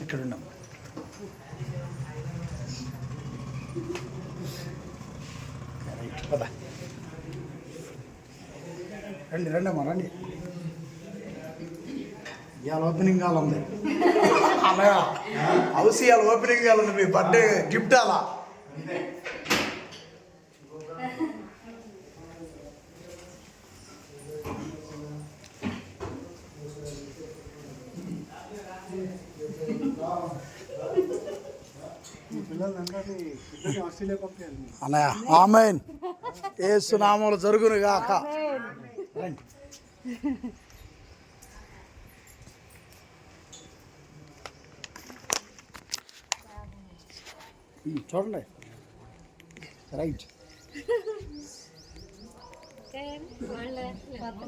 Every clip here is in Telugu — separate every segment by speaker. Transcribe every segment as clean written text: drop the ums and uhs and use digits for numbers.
Speaker 1: ఇక్కడ ఉన్నాం. రండి రండి అమ్మా రండి. ఇవాళ ఓపెనింగ్ కాల్ ఉంది అన్నయ్య, హౌస్ ఇవాళ ఓపెనింగ్ కాల్ ఉంది. మీ బర్త్డే గిఫ్ట్ అలా అన్నయ్య. ఆమేన్. యేసు నామములో జరుగును గాక. చూడండి రైట్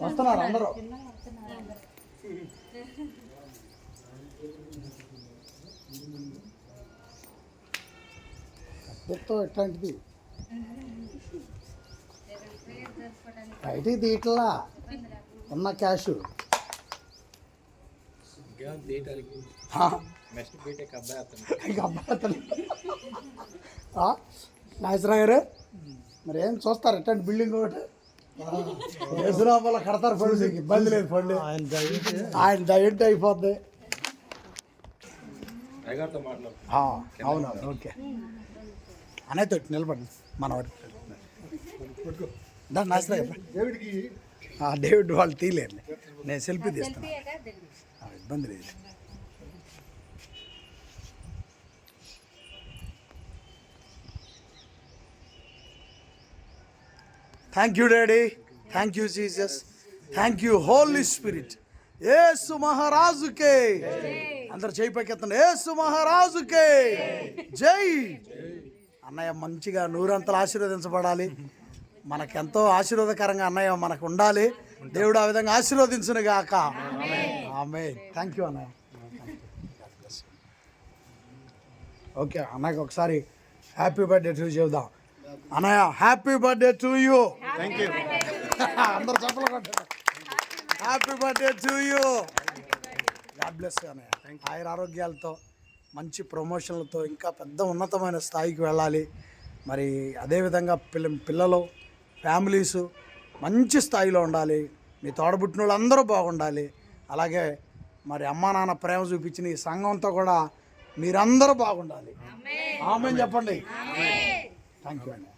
Speaker 1: వస్తున్నారు అందరూ. కత్తితో ఎట్లాంటిది బయటికి తీయట్లా ఉన్న క్యాష్ నాగేశ్వర గారు మరి ఏం చూస్తారు ఎట్లాంటి బిల్డింగ్ ఒకటి వేసురాబాల కడతారు ఫండ్, మీకు ఇబ్బంది లేదు. ఫండ్ ఆయన దయింటి అయిపోద్ది. అవునవును ఓకే అనేది తోటి నిలబడి మన వాటి దాన్ని నాశనం డేవిడ్ వాళ్ళు తీయలేరు, నేను సెల్ఫీ తీస్తాను, ఇబ్బంది లేదు. Thank you daddy, thank you Jesus, thank you holy spirit. Yesu మహారాజుకే అందరు చేయి పైకెత్తండి. యేసు మహారాజుకే జై. అన్నయ్య మంచిగా నూరంతలు ఆశీర్వదించబడాలి. మనకెంతో ఆశీర్వాదకరంగా అన్నయ్య మనకు ఉండాలి. దేవుడు ఆ విధంగా ఆశీర్వదించును గాక. ఆమేన్. థ్యాంక్ యూ అన్నయ్య. ఓకే అన్నయ్యకి ఒకసారి హ్యాపీ బర్త్డే టు చెబుదాం. అన్నయ్య హ్యాపీ బర్త్డే టు యూ. అందరు చెప్పలు కొట్టారు. Happy birthday to you. God bless అన్నయ్య. ఆయుర ఆరోగ్యాలతో మంచి ప్రమోషన్లతో ఇంకా పెద్ద ఉన్నతమైన స్థాయికి వెళ్ళాలి. మరి అదేవిధంగా పిల్లలు ఫ్యామిలీసు మంచి స్థాయిలో ఉండాలి. మీ తోడబుట్టిన వాళ్ళు అందరూ బాగుండాలి. అలాగే మరి అమ్మా నాన్న ప్రేమ చూపించిన ఈ సంఘంతో కూడా మీరందరూ బాగుండాలి. ఆమేన్ చెప్పండి. థ్యాంక్ యూ అండి.